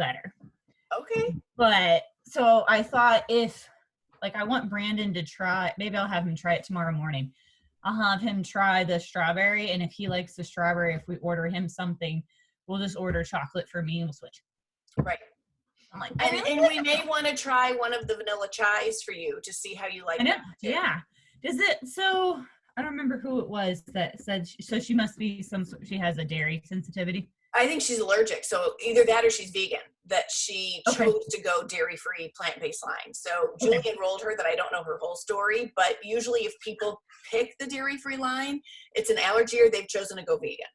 better. Okay. But so I thought if like I want Brandon to try, maybe I'll have him try it tomorrow morning. I'll have him try the strawberry, and if he likes the strawberry, if we order him something, we'll just order chocolate for me and we'll switch. Right. I'm like, and we may want to try one of the vanilla chais for you to see how you like that too. Yeah. Does it, so I don't remember who it was that said, so she must be she has a dairy sensitivity. I think she's allergic. So either that or she's vegan, that she chose to go dairy-free, plant-based line. So Julie enrolled her, that I don't know her whole story, but usually if people pick the dairy-free line, it's an allergy or they've chosen to go vegan.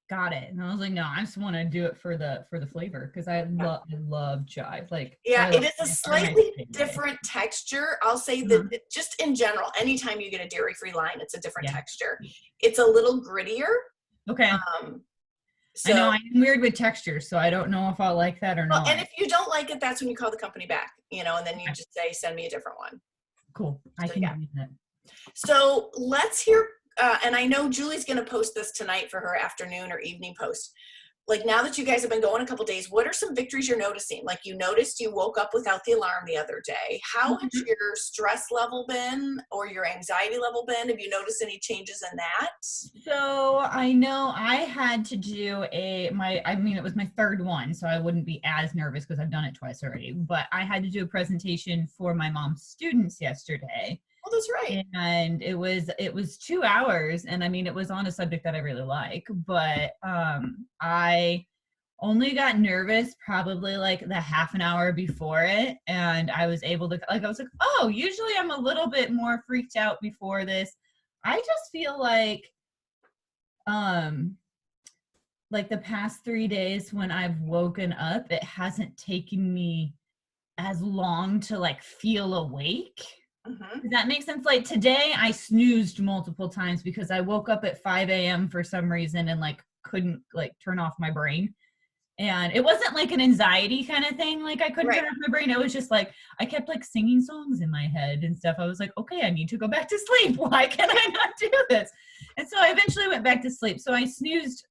Got it. And I was like, no, I just want to do it for the flavor, because I love chai. Like, yeah, it is a slightly different texture. I'll say that just in general, anytime you get a dairy-free line, it's a different texture. It's a little grittier. Okay. So, I know I'm weird with textures, so I don't know if I'll like that or not. And if you don't like it, that's when you call the company back, and then you just say, send me a different one. Cool. I can do that. So let's hear, and I know Julie's going to post this tonight for her afternoon or evening post. Like, now that you guys have been going a couple days, what are some victories you're noticing? Like, you noticed you woke up without the alarm the other day. How has your stress level been, or your anxiety level been? Have you noticed any changes in that? So I know I had to do it was my third one, so I wouldn't be as nervous because I've done it twice already, but I had to do a presentation for my mom's students yesterday. Oh, that's right. And it was 2 hours, and I mean, it was on a subject that I really like, but I only got nervous probably like the half an hour before it, and I was able to, like, I was like, oh, usually I'm a little bit more freaked out before this. I just feel like the past 3 days when I've woken up, it hasn't taken me as long to like feel awake. Does that make sense? Like, today I snoozed multiple times because I woke up at 5 a.m. for some reason and like couldn't like turn off my brain. And it wasn't like an anxiety kind of thing. Like, I couldn't turn off my brain. It was just like, I kept like singing songs in my head and stuff. I was like, okay, I need to go back to sleep. Why can I not do this? And so I eventually went back to sleep. So I snoozed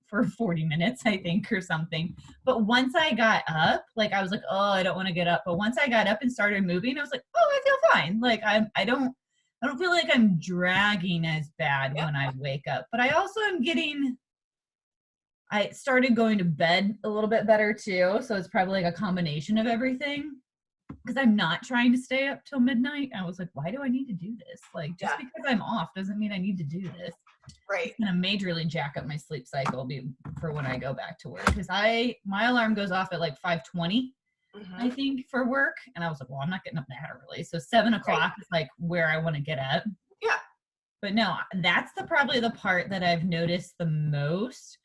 for 40 minutes, I think, or something. But once I got up, like, I was like, oh, I don't want to get up. But once I got up and started moving, I was like, oh, I feel fine. Like, I don't feel like I'm dragging as bad when I wake up. But I also am I started going to bed a little bit better too. So it's probably like a combination of everything, because I'm not trying to stay up till midnight. I was like, why do I need to do this? Like, just because I'm off doesn't mean I need to do this. Right. It's going to majorly jack up my sleep cycle for when I go back to work. Because my alarm goes off at like 5:20, I think, for work. And I was like, well, I'm not getting up that early. So 7 o'clock is like where I want to get up. Yeah. But no, that's probably the part that I've noticed the most.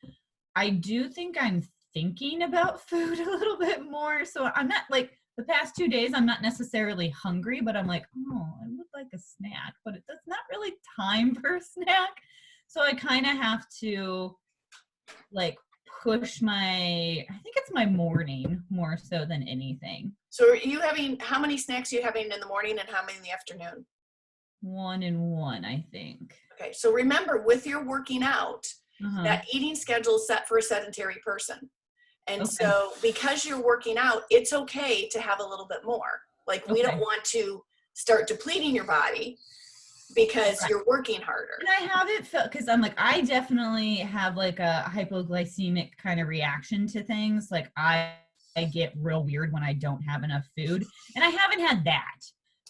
I do think I'm thinking about food a little bit more. So I'm not like, the past 2 days, I'm not necessarily hungry, but I'm like, oh, I would like a snack, but it's not really time for a snack. So I kind of have to like push I think it's my morning more so than anything. So how many snacks are you having in the morning and how many in the afternoon? 1 and 1, I think. Okay. So remember, with your working out, that eating schedule is set for a sedentary person. And so because you're working out, it's okay to have a little bit more. Like, we don't want to start depleting your body because you're working harder. And I haven't felt, because I'm like, I definitely have like a hypoglycemic kind of reaction to things. Like, I get real weird when I don't have enough food, and I haven't had that.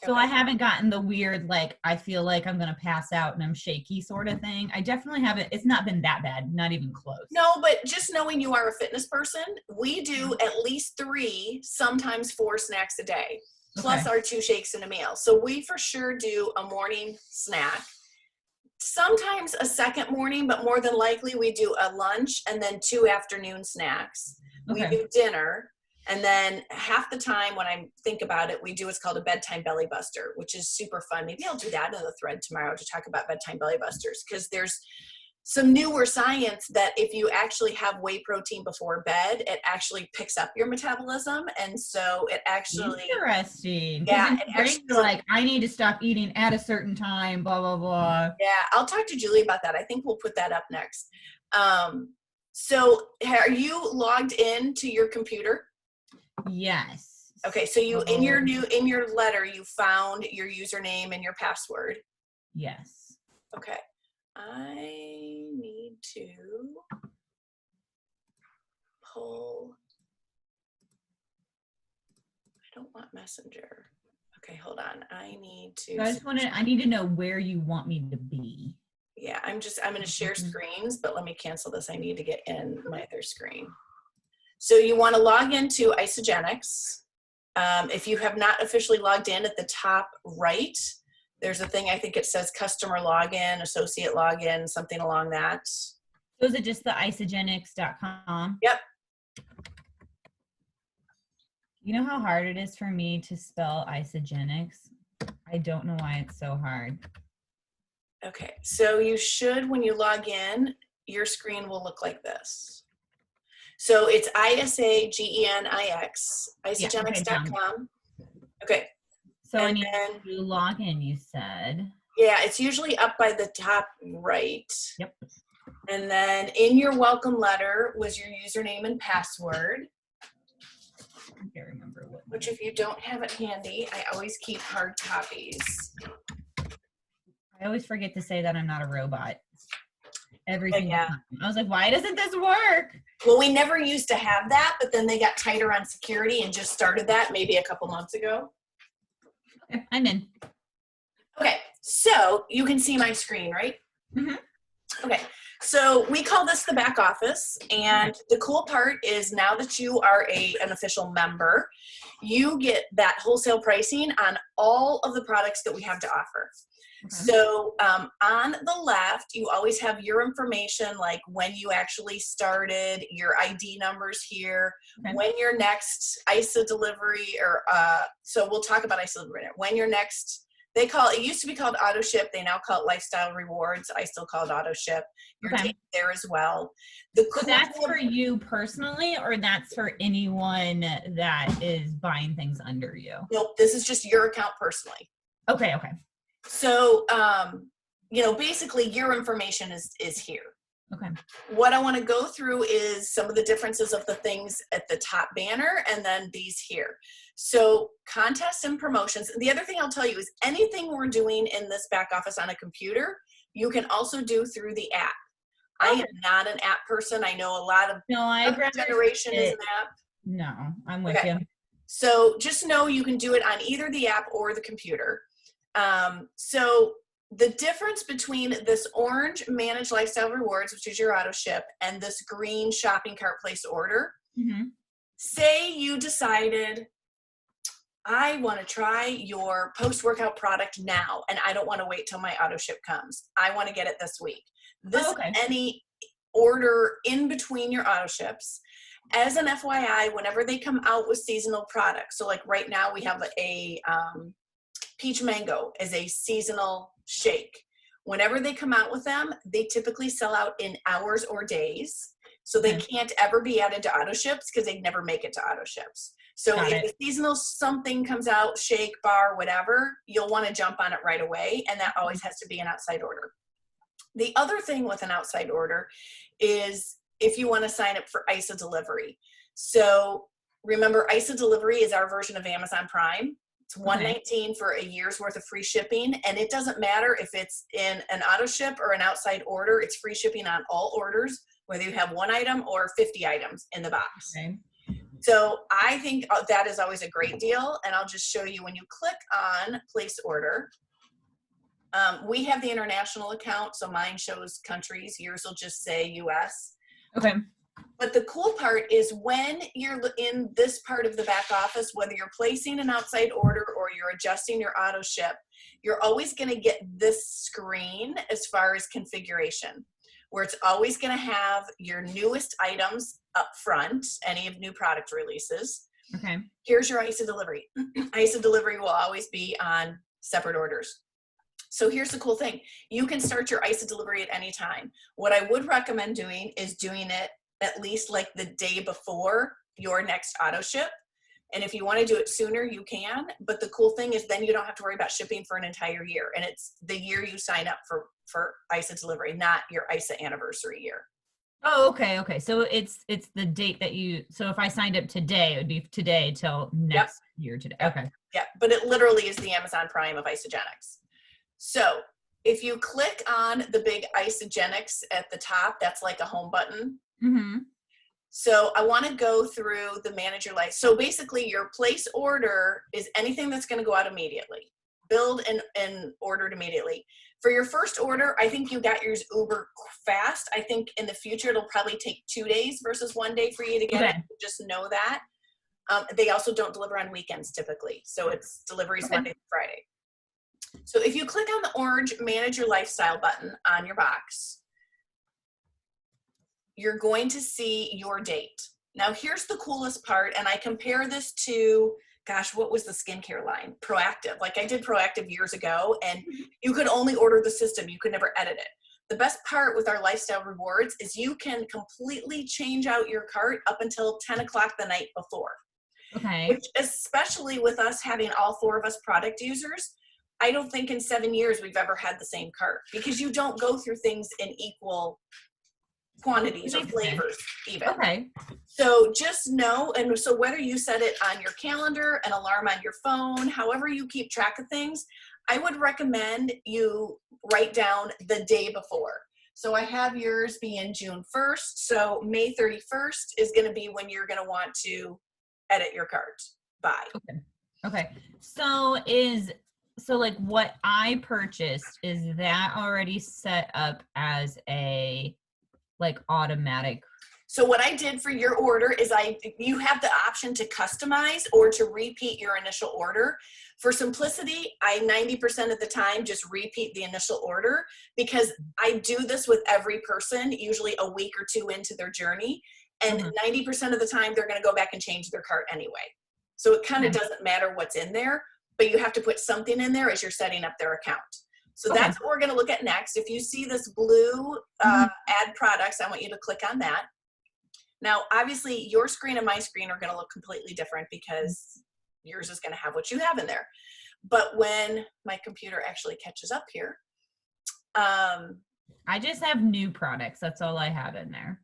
So I haven't gotten the weird, like, I feel like I'm going to pass out and I'm shaky sort of thing. I definitely haven't. It's not been that bad. Not even close. No, but just knowing you are a fitness person, we do at least 3, sometimes 4 snacks a day, plus our 2 shakes and a meal. So we for sure do a morning snack, sometimes a second morning, but more than likely we do a lunch and then 2 afternoon snacks. We do dinner. And then half the time when I think about it, we do what's called a bedtime belly buster, which is super fun. Maybe I'll do that in the thread tomorrow to talk about bedtime belly busters, because there's some newer science that if you actually have whey protein before bed, it actually picks up your metabolism. And so it actually... Interesting. Yeah. You're like, I need to stop eating at a certain time, blah, blah, blah. Yeah. I'll talk to Julie about that. I think we'll put that up next. So are you logged in to your computer? Yes. Okay, so you in your letter you found your username and your password. Yes. Okay. I need to pull. I don't want Messenger. Okay, hold on. I need to. I need to know where you want me to be. Yeah, I'm going to share screens, but let me cancel this. I need to get in my other screen. So you want to log into Isagenix. If you have not officially logged in, at the top right, there's a thing, I think it says customer login, associate login, something along that. So is it just the isagenix.com? Yep. You know how hard it is for me to spell Isagenix? I don't know why it's so hard. Okay, so you should, when you log in, your screen will look like this. So it's ISAGENIX, isagenix.com. Okay. So I need to log in, you said. Yeah, it's usually up by the top right. Yep. And then in your welcome letter was your username and password. I can't remember what. Which, if you don't have it handy, I always keep hard copies. I always forget to say that I'm not a robot. Every single time. I was like, why doesn't this work? Well, we never used to have that, but then they got tighter on security and just started that maybe a couple months ago. Okay, I'm in. Okay, so you can see my screen, right? Mm-hmm. Okay, so we call this the back office, and the cool part is now that you are an official member, you get that wholesale pricing on all of the products that we have to offer. Okay. So on the left, you always have your information, like when you actually started, your ID numbers here, when your next ISA delivery, or so we'll talk about ISA delivery. When your next, it used to be called auto ship. They now call it lifestyle rewards. I still call it auto ship. Your date there as well. So that's for you personally, or that's for anyone that is buying things under you? Nope, this is just your account personally. Okay. So, basically your information is here. Okay. What I want to go through is some of the differences of the things at the top banner and then these here. So contests and promotions. The other thing I'll tell you is anything we're doing in this back office on a computer, you can also do through the app. I am not an app person. I know a lot of generation is an app. No, I'm with you. So just know you can do it on either the app or the computer. So the difference between this orange managed lifestyle rewards, which is your auto ship, and this green shopping cart place order, say you decided, I want to try your post-workout product now, and I don't want to wait till my auto ship comes. I want to get it this week. This is any order in between your auto ships. As an FYI, whenever they come out with seasonal products, so like right now we have a peach mango as a seasonal shake. Whenever they come out with them, they typically sell out in hours or days. So they can't ever be added to auto ships because they never make it to auto ships. So if a seasonal something comes out, shake, bar, whatever, you'll want to jump on it right away. And that always has to be an outside order. The other thing with an outside order is if you want to sign up for ISA delivery. So remember, ISA delivery is our version of Amazon Prime. It's $119 for a year's worth of free shipping. And it doesn't matter if it's in an auto ship or an outside order, it's free shipping on all orders, whether you have 1 item or 50 items in the box. Okay. So I think that is always a great deal. And I'll just show you when you click on place order. We have the international account, so mine shows countries. Yours will just say US. Okay. But the cool part is when you're in this part of the back office, whether you're placing an outside order or you're adjusting your auto ship, you're always going to get this screen as far as configuration, where it's always going to have your newest items up front, any of new product releases. Okay. Here's your ISA delivery. ISA delivery will always be on separate orders. So here's the cool thing. You can start your ISA delivery at any time. What I would recommend doing is doing it at least like the day before your next auto ship. And if you want to do it sooner, you can. But the cool thing is then you don't have to worry about shipping for an entire year. And it's the year you sign up for ISA delivery, not your ISA anniversary year. Oh, okay, okay. So it's the date that so if I signed up today, it would be today till Yep. next year today. Yep. Okay. Yep. But it literally is the Amazon Prime of Isogenics. So if you click on the big Isogenics at the top, that's like a home button. Mm-hmm. So I want to go through the manage your life. So basically your place order is anything that's going to go out immediately. Build and ordered immediately. For your first order, I think you got yours uber fast. I think in the future, it'll probably take 2 days versus 1 day for you to get Okay. it. Just know that. They also don't deliver on weekends typically. So it's deliveries Monday to Friday. So if you click on the orange manage your lifestyle button on your box, you're going to see your date. Now here's the coolest part, and I compare this to, gosh, what was the skincare line? Proactive. Like I did Proactive years ago, and you could only order the system. You could never edit it. The best part with our lifestyle rewards is you can completely change out your cart up until 10 o'clock the night before. Okay. Which, especially with us having all 4 of us product users, I don't think in 7 years we've ever had the same cart, because you don't go through things in equal quantities or flavors even. Okay. So just know, and so whether you set it on your calendar, an alarm on your phone, however you keep track of things, I would recommend you write down the day before. So I have yours being June 1st. So May 31st is going to be when you're going to want to edit your cart by. Okay. Okay. So like what I purchased, is that already set up as a like automatic? So what I did for your order is you have the option to customize or to repeat your initial order. For simplicity, I 90% of the time just repeat the initial order, because I do this with every person, usually a week or 2 into their journey. And 90% of the time they're going to go back and change their cart anyway. So it kind of doesn't matter what's in there, but you have to put something in there as you're setting up their account. So that's what we're going to look at next. If you see this blue add products, I want you to click on that. Now, obviously, your screen and my screen are going to look completely different because yours is going to have what you have in there. But when my computer actually catches up here. I just have new products. That's all I have in there.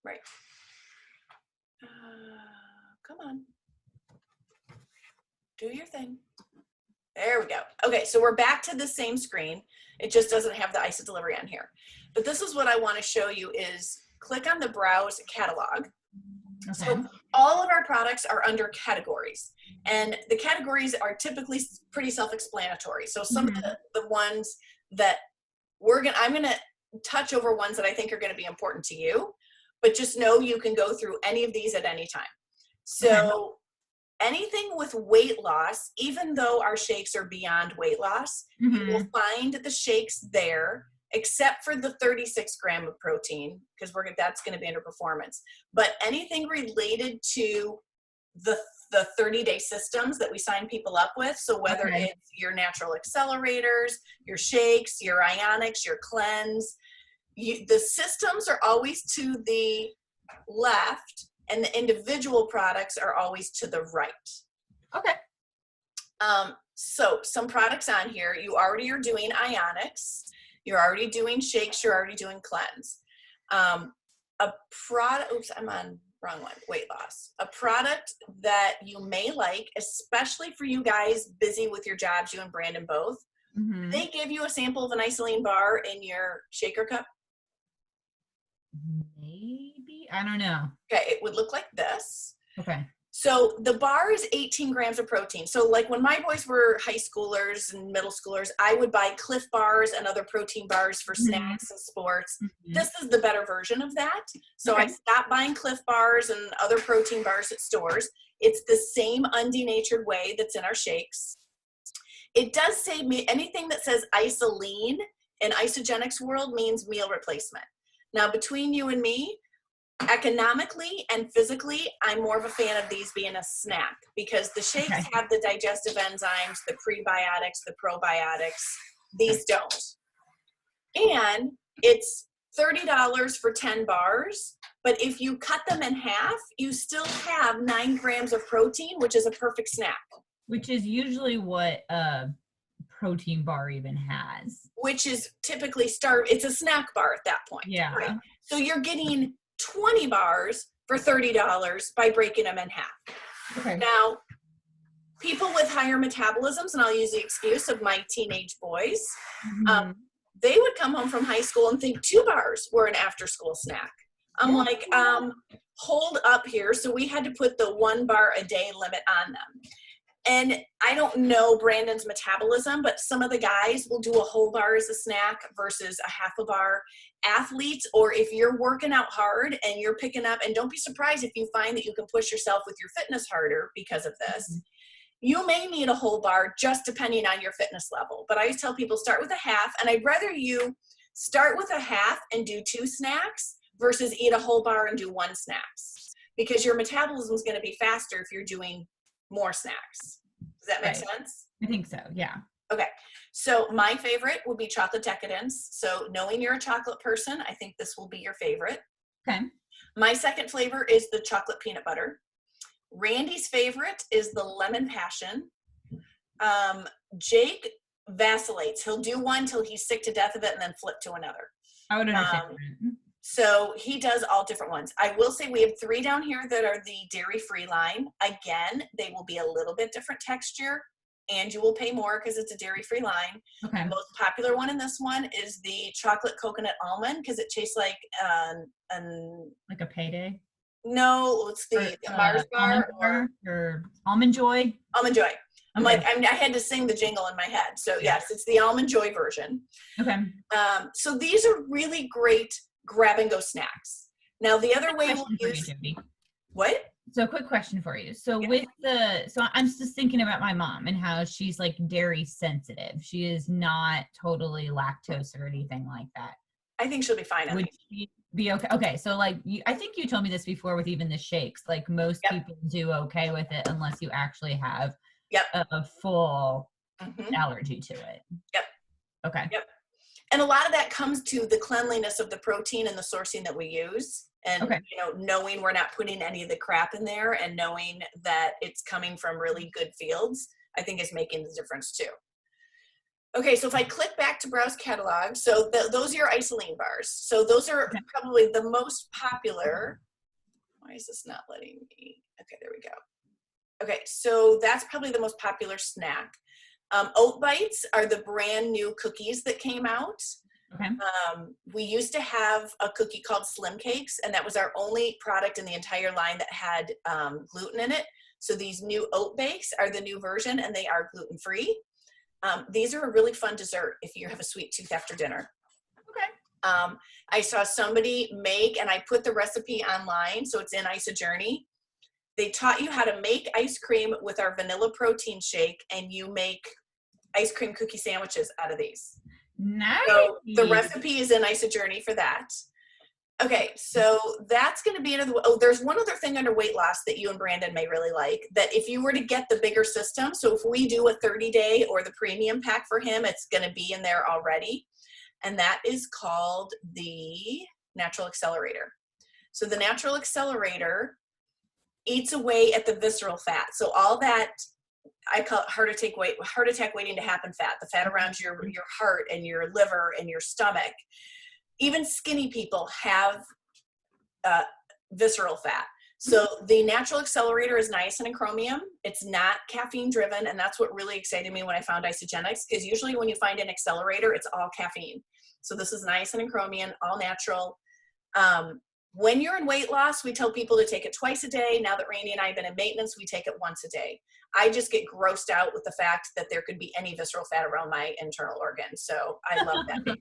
Right. Come on. Do your thing. There we go. Okay, so we're back to the same screen. It just doesn't have the ISO delivery on here. But this is what I want to show you is click on the browse catalog. Okay. So all of our products are under categories, and the categories are typically pretty self-explanatory. So some of the ones that I'm going to touch over ones that I think are going to be important to you, but just know you can go through any of these at any time. So anything with weight loss, even though our shakes are beyond weight loss, you will find the shakes there, except for the 36 gram of protein, because that's going to be under performance. But anything related to the 30-day systems that we sign people up with, so whether it's your natural accelerators, your shakes, your ionics, your cleanse, the systems are always to the left, and the individual products are always to the right. Okay. So some products on here, you already are doing ionics, you're already doing shakes, you're already doing cleanse. A product, oops, I'm on wrong one, weight loss. A product that you may like, especially for you guys busy with your jobs, you and Brandon both, they give you a sample of an isoline bar in your shaker cup? Maybe, I don't know. Okay, it would look like this. Okay. So the bar is 18 grams of protein. So like when my boys were high schoolers and middle schoolers, I would buy Cliff bars and other protein bars for snacks and sports. This is the better version of that. So I stopped buying Cliff bars and other protein bars at stores. It's the same undenatured whey that's in our shakes. It does say anything that says isoline in Isogenics world means meal replacement. Now between you and me, economically and physically, I'm more of a fan of these being a snack, because the shakes have the digestive enzymes, the prebiotics, the probiotics. These don't. And it's $30 for 10 bars, but if you cut them in half, you still have 9 grams of protein, which is a perfect snack. Which is usually what protein bar even has. Which is typically it's a snack bar at that point. Yeah. Right? So you're getting 20 bars for $30 by breaking them in half. Okay. Now, people with higher metabolisms, and I'll use the excuse of my teenage boys, they would come home from high school and think 2 bars were an after school snack. I'm like, hold up here. So we had to put the 1 bar a day limit on them. And I don't know Brandon's metabolism, but some of the guys will do a whole bar as a snack versus a half a bar. Athletes, or if you're working out hard and you're picking up, and don't be surprised if you find that you can push yourself with your fitness harder because of this. You may need a whole bar just depending on your fitness level. But I always tell people start with a half, and I'd rather you start with a half and do 2 snacks versus eat a whole bar and do 1 snacks, because your metabolism is going to be faster if you're doing more snacks. Does that make sense? I think so, yeah. Okay, so my favorite would be chocolate decadence. So knowing you're a chocolate person, I think this will be your favorite. Okay. My second flavor is the chocolate peanut butter. Randy's favorite is the lemon passion. Jake vacillates. He'll do one till he's sick to death of it and then flip to another. I would understand. So he does all different ones. I will say we have 3 down here that are the dairy-free line. Again, they will be a little bit different texture, and you will pay more because it's a dairy-free line. Okay. The most popular one in this one is the chocolate coconut almond because it tastes like like a payday. No, it's the Mars bar or Almond Joy. Almond Joy. I'm Okay. like, I had to sing the jingle in my head. So yes, it's the Almond Joy version. Okay. So these are really great grab and go snacks. Now the other way we'll use what? So a quick question for you. So so I'm just thinking about my mom and how she's like dairy sensitive. She is not totally lactose or anything like that. I think she'll be fine. Would she be okay? Okay, so like I think you told me this before with even the shakes. Like most people do okay with it unless you actually have a full allergy to it. Yep. Okay. Yep. And a lot of that comes to the cleanliness of the protein and the sourcing that we use. And, knowing we're not putting any of the crap in there and knowing that it's coming from really good fields, I think is making the difference too. Okay, so if I click back to browse catalog, so those are your isoline bars. So those are probably the most popular. Why is this not letting me? Okay, there we go. Okay, so that's probably the most popular snack. Oat Bites are the brand new cookies that came out. Okay. We used to have a cookie called Slim Cakes, and that was our only product in the entire line that had gluten in it. So these new oat bakes are the new version, and they are gluten-free. These are a really fun dessert if you have a sweet tooth after dinner. Okay. I saw somebody make, and I put the recipe online, so it's in IsaJourney. They taught you how to make ice cream with our vanilla protein shake, and you make ice cream cookie sandwiches out of these. Nice. So the recipe is in IsaJourney for that. Okay, so that's going to be another. Oh, there's one other thing under weight loss that you and Brandon may really like, that if you were to get the bigger system, so if we do a 30-day or the premium pack for him, it's going to be in there already. And that is called the Natural Accelerator. So the Natural Accelerator eats away at the visceral fat. So all that, I call it heart attack waiting to happen fat, the fat around your heart and your liver and your stomach. Even skinny people have visceral fat. So the Natural Accelerator is niacin and chromium. It's not caffeine driven, and that's what really excited me when I found Isagenix, because usually when you find an accelerator, it's all caffeine. So this is niacin and chromium, all natural. When you're in weight loss, we tell people to take it twice a day. Now that Randy and I have been in maintenance, we take it once a day. I just get grossed out with the fact that there could be any visceral fat around my internal organs. So I love that.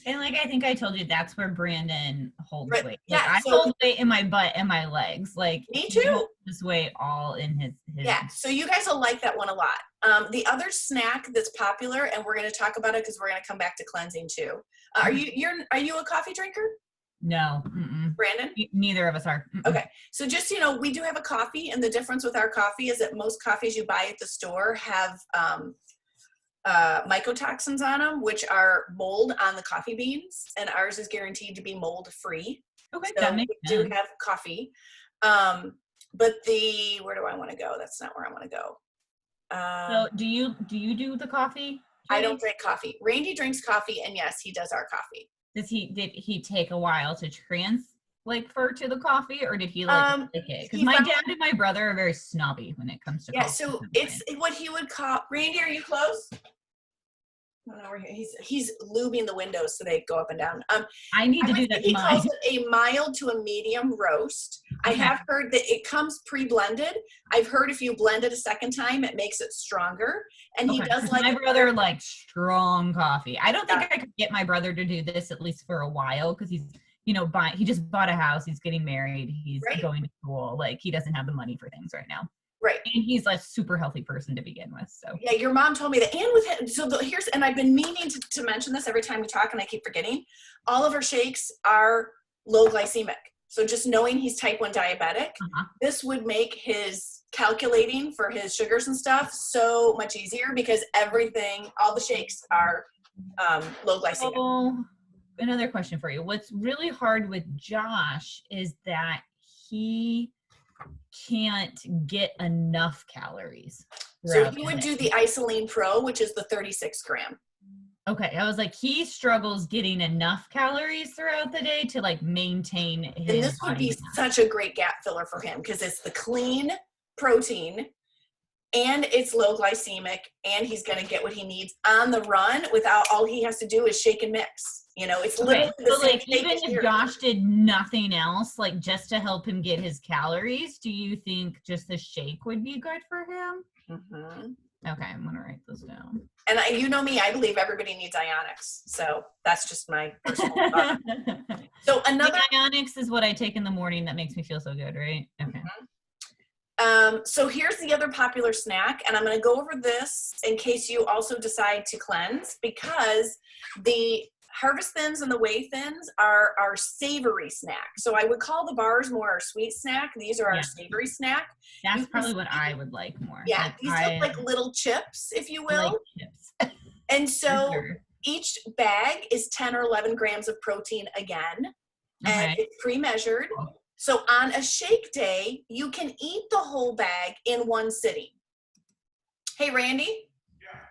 And like I think I told you, that's where Brandon holds weight. Like, yeah, I hold weight in my butt and my legs. Like me too. He holds this weight all in his. Yeah, so you guys will like that one a lot. The other snack that's popular, and we're going to talk about it because we're going to come back to cleansing too. Are you a coffee drinker? No. Brandon? Neither of us are. Okay. So just, we do have a coffee, and the difference with our coffee is that most coffees you buy at the store have mycotoxins on them, which are mold on the coffee beans, and ours is guaranteed to be mold free. Okay, so that makes sense. We do have coffee. But where do I want to go? That's not where I want to go. So do you do the coffee? I don't drink coffee. Randy drinks coffee, and yes, he does our coffee. Did he take a while to transfer to the coffee, or did he like it? Because my dad and my brother are very snobby when it comes to coffee. So it's what he would call, Randy, are you close? No, he's lubing the windows so they go up and down. I need to do that. He calls it a mild to a medium roast. Okay. I have heard that it comes pre-blended. I've heard if you blend it a second time, it makes it stronger. And he does like my brother likes strong coffee. I don't think I could get my brother to do this at least for a while because he's he just bought a house. He's getting married. He's going to school. Like he doesn't have the money for things right now. Right. And he's a super healthy person to begin with. So yeah, your mom told me that. And with him, so and I've been meaning to mention this every time we talk and I keep forgetting. All of our shakes are low glycemic. So just knowing he's type 1 diabetic, this would make his calculating for his sugars and stuff so much easier because all the shakes are low glycemic. So, another question for you. What's really hard with Josh is that he can't get enough calories. So he would do the Isoline Pro, which is the 36 gram. Okay. I was like, he struggles getting enough calories throughout the day to like maintain his And this would be such a great gap filler for him because it's the clean protein and it's low glycemic and he's going to get what he needs on the run without all he has to do is shake and mix. It's literally the same like even if Josh did nothing else, like just to help him get his calories, do you think just the shake would be good for him? Mm-hmm. Okay, I'm gonna write this down. And you know me, I believe everybody needs Ionics, so that's just my personal thought. So another Ionics is what I take in the morning that makes me feel so good, right? Okay. So here's the other popular snack, and I'm going to go over this in case you also decide to cleanse because the Harvest Thins and the Whey Thins are our savory snack. So I would call the bars more our sweet snack. These are our savory snack. That's probably what I would like more. Yeah, these look like little chips, if you will. Like chips. And so each bag is 10 or 11 grams of protein again, and it's pre-measured. So on a shake day, you can eat the whole bag in one sitting. Hey, Randy,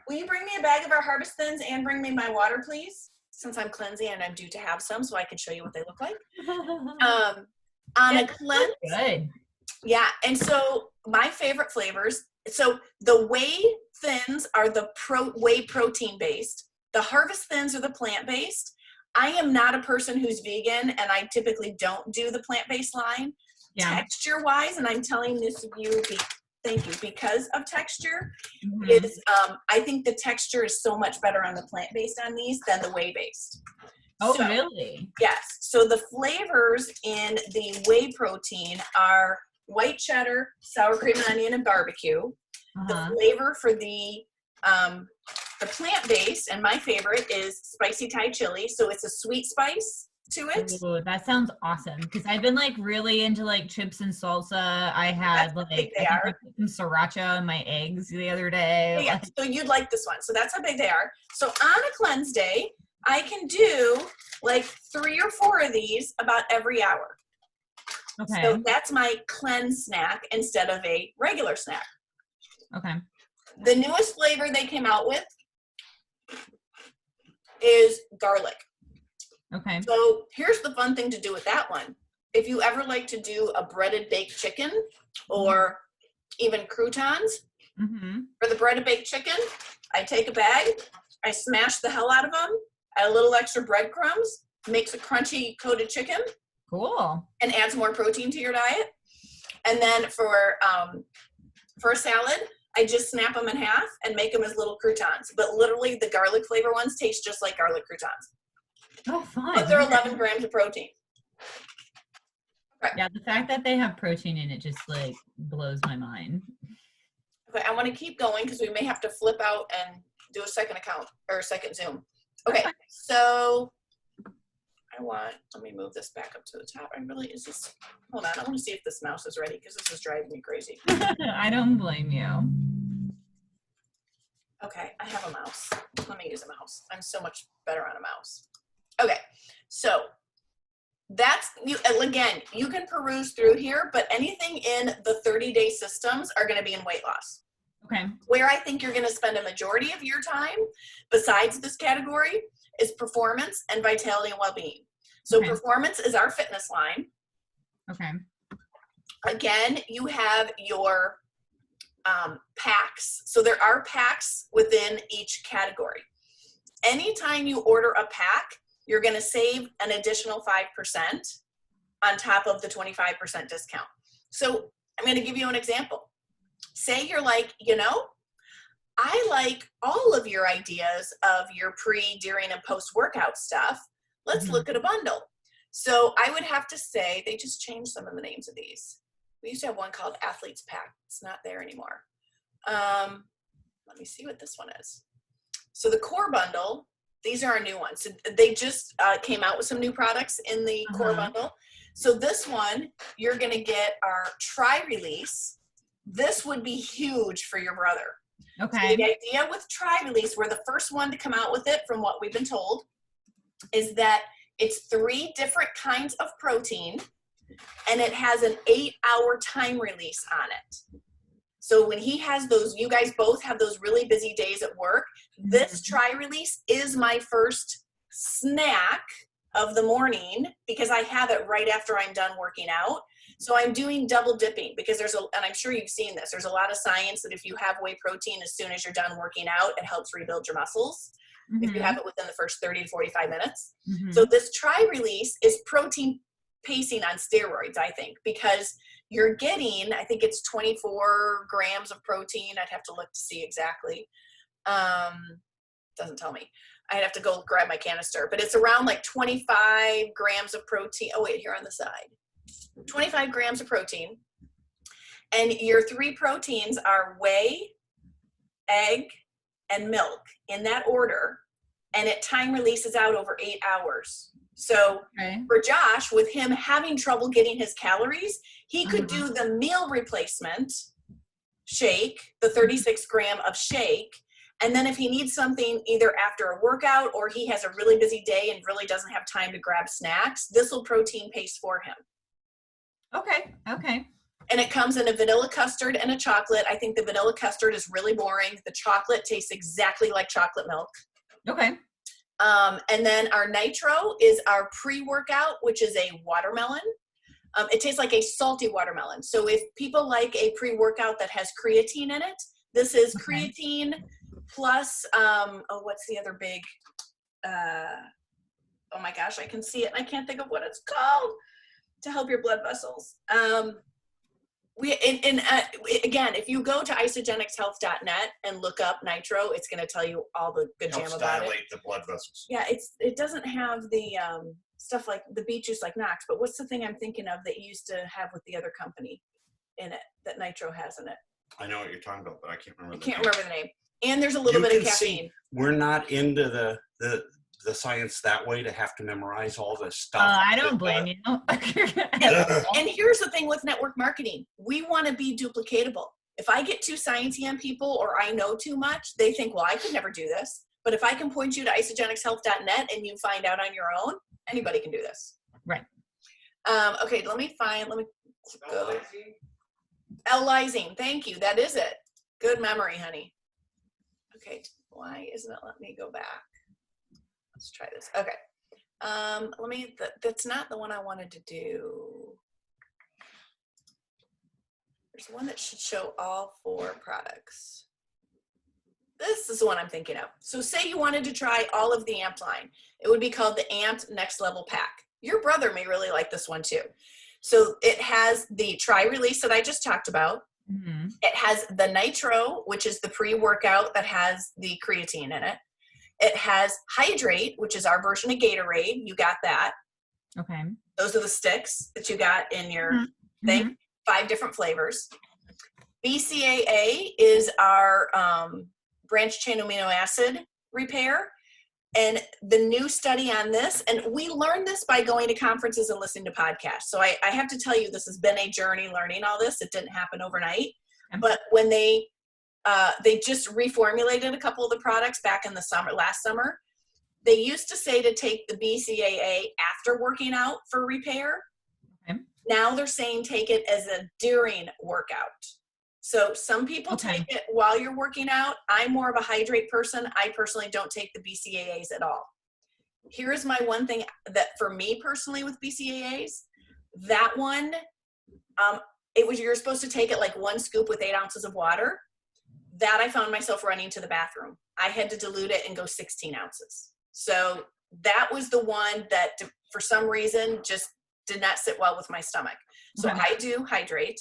will you bring me a bag of our Harvest Thins and bring me my water, please? Since I'm cleansing and I'm due to have some so I can show you what they look like. On a cleanse. Good. Yeah, and so my favorite flavors, so the Whey Thins are the whey protein based. The Harvest Thins are the plant-based. I am not a person who's vegan and I typically don't do the plant-based line. Texture-wise, and I'm telling this of you, thank you, because of texture, is I think the texture is so much better on the plant-based on these than the whey-based. Oh, so, really? Yes. So the flavors in the whey protein are white cheddar, sour cream and onion, and barbecue. The flavor for the plant-based, and my favorite, is spicy Thai chili. So it's a sweet spice to it. Ooh, that sounds awesome because I've been like really into like chips and salsa. I had I put some sriracha on my eggs the other day. Yeah, so you'd like this one. So that's how big they are. So on a cleanse day, I can do like 3 or 4 of these about every hour. Okay. So that's my cleanse snack instead of a regular snack. Okay. The newest flavor they came out with is garlic. Okay. So here's the fun thing to do with that one. If you ever like to do a breaded baked chicken or even croutons, for the breaded baked chicken, I take a bag, I smash the hell out of them, add a little extra breadcrumbs, makes a crunchy coated chicken. Cool. And adds more protein to your diet. And then for a salad, I just snap them in half and make them as little croutons. But literally the garlic flavor ones taste just like garlic croutons. Oh, fun. But they're 11 grams of protein. Okay. Yeah, the fact that they have protein in it just like blows my mind. Okay, I want to keep going because we may have to flip out and do a second account or a second Zoom. Okay, so let me move this back up to the top. Hold on, I want to see if this mouse is ready because this is driving me crazy. I don't blame you. Okay, I have a mouse. Let me use a mouse. I'm so much better on a mouse. Okay, so that's, again, you can peruse through here, but anything in the 30-day systems are going to be in weight loss. Okay. Where I think you're going to spend a majority of your time, besides this category, is performance and vitality and well-being. So performance is our fitness line. Okay. Again, you have your packs. So there are packs within each category. Anytime you order a pack, you're going to save an additional 5% on top of the 25% discount. So I'm going to give you an example. Say you're like, I like all of your ideas of your pre, during, and post-workout stuff. Let's look at a bundle. So I would have to say, they just changed some of the names of these. We used to have one called Athletes Pack. It's not there anymore. Let me see what this one is. So the core bundle, these are our new ones. So they just came out with some new products in the core bundle. So this one, you're going to get our tri-release. This would be huge for your brother. Okay. So the idea with tri-release, we're the first one to come out with it from what we've been told, is that it's 3 different kinds of protein and it has an 8-hour time release on it. So when he has those, you guys both have those really busy days at work, this tri-release is my first snack of the morning because I have it right after I'm done working out. So I'm doing double dipping because and I'm sure you've seen this, there's a lot of science that if you have whey protein as soon as you're done working out, it helps rebuild your muscles. If you have it within the first 30 to 45 minutes. So this tri-release is protein pacing on steroids, I think, because you're getting, I think it's 24 grams of protein. I'd have to look to see exactly. Doesn't tell me. I'd have to go grab my canister, but it's around like 25 grams of protein. Oh wait, here on the side, 25 grams of protein. And your 3 proteins are whey, egg, and milk in that order. And it time releases out over 8 hours. So for Josh, with him having trouble getting his calories, he could do the meal replacement shake, the 36 gram of shake. And then if he needs something either after a workout or he has a really busy day and really doesn't have time to grab snacks, this will protein pace for him. Okay. And it comes in a vanilla custard and a chocolate. I think the vanilla custard is really boring. The chocolate tastes exactly like chocolate milk. Okay. And then our nitro is our pre-workout, which is a watermelon. It tastes like a salty watermelon. So if people like a pre-workout that has creatine in it, this is creatine plus, what's the other big, oh my gosh, I can see it and I can't think of what it's called to help your blood vessels. Again, if you go to isogenicshealth.net and look up nitro, it's going to tell you all the good jam about it. Dilate the blood vessels. Yeah, it doesn't have the stuff like the beet juice like Knox, but what's the thing I'm thinking of that you used to have with the other company in it that nitro has in it? I know what you're talking about, but I can't remember. Remember the name. And there's a little bit of caffeine. We're not into the science that way to have to memorize all this stuff. I don't blame you. And here's the thing with network marketing. We want to be duplicatable. If I get too sciencey on people or I know too much, they think, well, I could never do this. But if I can point you to isogenicshealth.net and you find out on your own, anybody can do this. Right. Okay, let me go. L-lysine. Thank you. That is it. Good memory, honey. Okay, why isn't it letting me go back? Let's try this. Okay. That's not the one I wanted to do. There's one that should show all 4 products. This is the one I'm thinking of. So say you wanted to try all of the Amped line. It would be called the Amped Next Level Pack. Your brother may really like this one too. So it has the tri-release that I just talked about. It has the nitro, which is the pre-workout that has the creatine in it. It has Hydrate, which is our version of Gatorade. You got that. Okay. Those are the sticks that you got in your thing. 5 different flavors. BCAA is our branched chain amino acid repair. And the new study on this, and we learned this by going to conferences and listening to podcasts. So I have to tell you, this has been a journey learning all this. It didn't happen overnight. But when they just reformulated a couple of the products back in the last summer, they used to say to take the BCAA after working out for repair. Okay. Now they're saying take it as a during workout. So some people take it while you're working out. I'm more of a hydrate person. I personally don't take the BCAAs at all. Here's my one thing that for me personally with BCAAs, that one, you're supposed to take it like 1 scoop with 8 ounces of water. That I found myself running to the bathroom. I had to dilute it and go 16 ounces. So that was the one that for some reason just did not sit well with my stomach. So I do hydrate.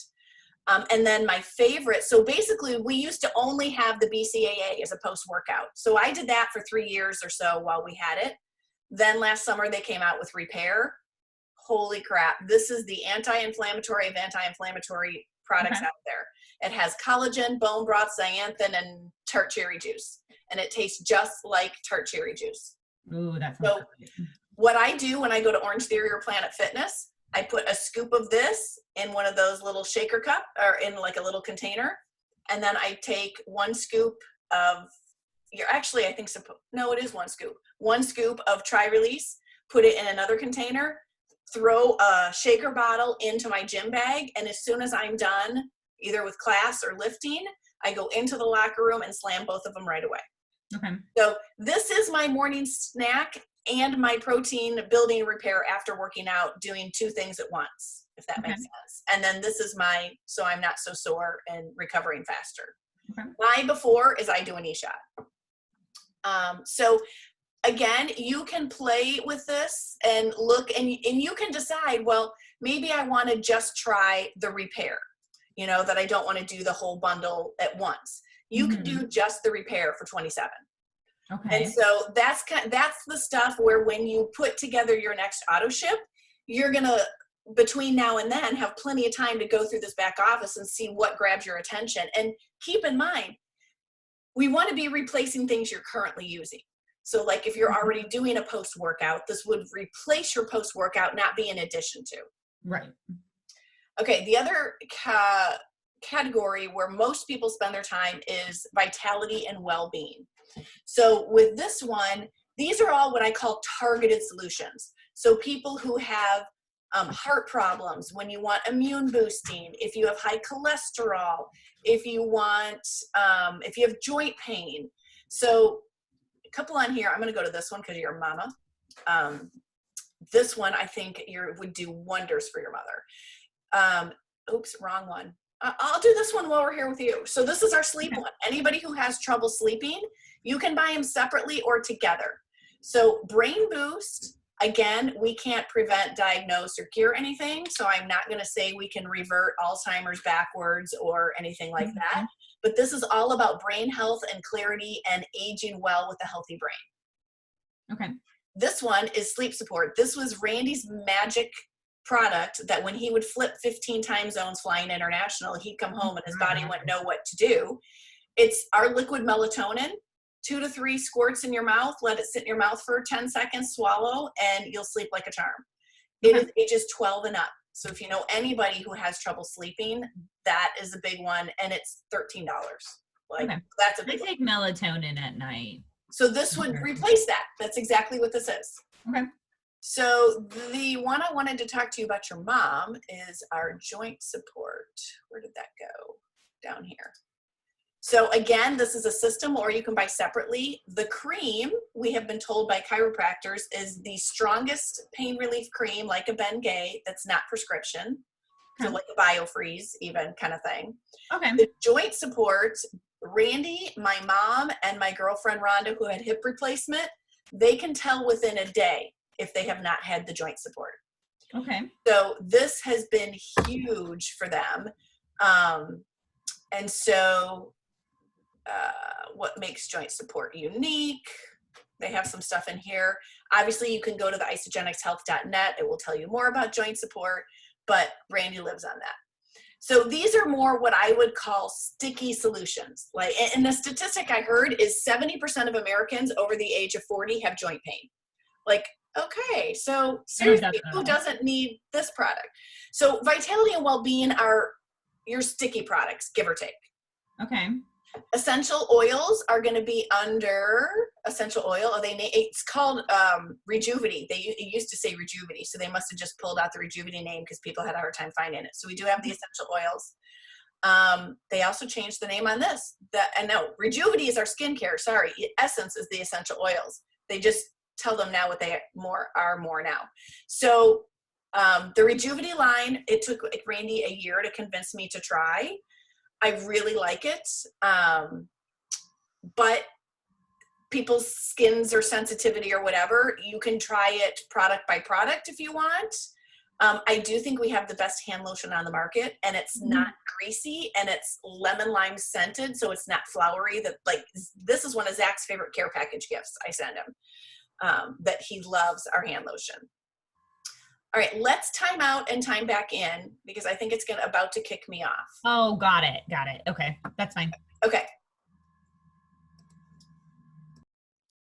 And then my favorite, so basically we used to only have the BCAA as a post-workout. So I did that for 3 years or so while we had it. Then last summer they came out with Repair. Holy crap. This is the anti-inflammatory of anti-inflammatory products out there. It has collagen, bone broth, zeaxanthin, and tart cherry juice. And it tastes just like tart cherry juice. Ooh, that's so what I do when I go to Orange Theory or Planet Fitness, I put a scoop of this in one of those little shaker cup or in like a little container. And then I take 1 scoop of it is 1 scoop. 1 scoop of Tri-Release, put it in another container, throw a shaker bottle into my gym bag. And as soon as I'm done, either with class or lifting, I go into the locker room and slam both of them right away. Okay. So this is my morning snack and my protein building repair after working out, doing 2 things at once, if that makes sense. And then this is so I'm not so sore and recovering faster. My before is I do an e-shot. So again, you can play with this and look, and you can decide, well, maybe I want to just try the repair, that I don't want to do the whole bundle at once. You can do just the repair for $27. Okay. And so that's the stuff where when you put together your next auto ship, you're going to, between now and then, have plenty of time to go through this back office and see what grabs your attention. And keep in mind, we want to be replacing things you're currently using. So like if you're already doing a post-workout, this would replace your post-workout, not be in addition to. Right. Okay, the other category where most people spend their time is vitality and well-being. So with this one, these are all what I call targeted solutions. So people who have heart problems, when you want immune boosting, if you have high cholesterol, if you have joint pain. So a couple on here, I'm going to go to this one because you're a mama. This one, I think would do wonders for your mother. Oops, wrong one. I'll do this one while we're here with you. So this is our sleep one. Anybody who has trouble sleeping, you can buy them separately or together. So Brain Boost, again, we can't prevent, diagnose, or cure anything. So I'm not going to say we can revert Alzheimer's backwards or anything like that. But this is all about brain health and clarity and aging well with a healthy brain. Okay. This one is sleep support. This was Randy's magic product that when he would flip 15 time zones flying international, he'd come home and his body wouldn't know what to do. It's our liquid melatonin, 2 to 3 squirts in your mouth, let it sit in your mouth for 10 seconds, swallow, and you'll sleep like a charm. It is ages 12 and up. So if you know anybody who has trouble sleeping, that is a big one, and it's $13. That's a big I take melatonin at night. So this would replace that. That's exactly what this is. Okay. So the one I wanted to talk to you about your mom is our joint support. Where did that go? Down here. So again, this is a system, or you can buy separately. The cream, we have been told by chiropractors, is the strongest pain relief cream, like a Bengay, that's not prescription. So like a BioFreeze even kind of thing. Okay. The joint support, Randy, my mom, and my girlfriend Rhonda, who had hip replacement, they can tell within a day if they have not had the joint support. Okay. So this has been huge for them. And so what makes joint support unique? They have some stuff in here. Obviously, you can go to the isogenicshealth.net. It will tell you more about joint support, but Randy lives on that. So these are more what I would call sticky solutions. Like, and the statistic I heard is 70% of Americans over the age of 40 have joint pain. Like, okay, so seriously, who doesn't need this product? So Vitality and Wellbeing are your sticky products, give or take. Okay. Essential oils are going to be under essential oil. It's called Rejuvity. It used to say Rejuvity, so they must have just pulled out the Rejuvity name because people had a hard time finding it. So we do have the essential oils. They also changed the name on this. And no, Rejuvenity is our skincare. Sorry, Essence is the essential oils. They just tell them now what they are more now. So the Rejuvenity line, it took Randy a year to convince me to try. I really like it, but people's skins or sensitivity or whatever, you can try it product by product if you want. I do think we have the best hand lotion on the market, and it's not greasy, and it's lemon lime scented, so it's not flowery. This is one of Zach's favorite care package gifts I send him, that he loves our hand lotion. All right, let's time out and time back in because I think it's about to kick me off. Oh, got it. Okay, that's fine. Okay,